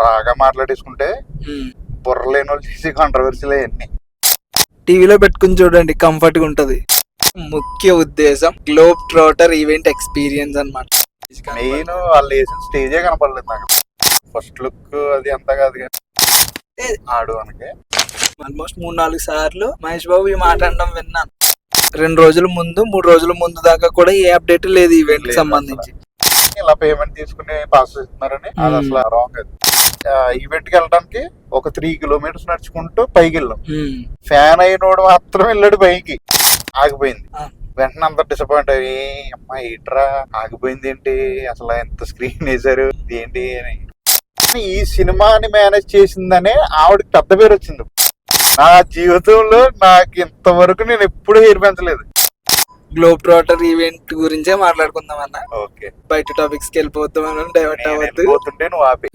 రాగా మాట్లాడేసుకుంటే బుర్రలేని వాళ్ళు చేసే కాంట్రవర్సీలే అన్ని. టీవీలో పెట్టుకుని చూడండి, కంఫర్ట్ గా ఉంటది. ముఖ్య ఉద్దేశం గ్లోబ్ ట్రోటర్ ఈవెంట్ ఎక్స్పీరియన్స్ అన్నమాట. మెయిన్ వాళ్ళు వేసిన స్టేజే కనపడలేదు నాకు. ఫస్ట్ లుక్ అది అంతా కాదు కానీ ఆడు అనకే ఆల్మోస్ట్ 3-4 సార్లు మహేష్ బాబు ఈ మాట అనడం విన్నాను. 2 రోజుల ముందు 3 రోజుల ముందు దాకా కూడా ఏ అప్డేట్ లేదు ఈవెంట్ కి సంబంధించి. ఇలా పేమెంట్ తీసుకుని పాస్ చేస్తున్నారని అది అసలు రాంగ్. అది ఈవెంట్ కి వెళ్ళడానికి ఒక 3 కిలోమీటర్స్ నడుచుకుంటూ పైకి వెళ్ళాం. ఫ్యాన్ అయినోడు మాత్రం వెళ్ళాడు పైకి, ఆగిపోయింది. వెంటనే అంత డిసప్పాయింట్ అయ్యి అమ్మా ఇట్రా ఆగిపోయింది ఏంటి, అసలు ఎంత స్క్రీన్ వేసారు ఏంటి అని. ఈ సినిమాని మేనేజ్ చేసిందనే ఆవిడకి పెద్ద పేరు వచ్చింది. నా జీవితంలో నాకు ఇంతవరకు నేను ఎప్పుడు హెయిర్ పెంచలేదు. గ్లోబ్ ట్రోటర్ ఈవెంట్ గురించే మాట్లాడుకుందాం అన్న. ఓకే, బయట టాపిక్స్ కి వెళ్ళిపోతాం, డైవర్ట్ అవ్వద్దు. పోతుంటే నువ్వు ఆపి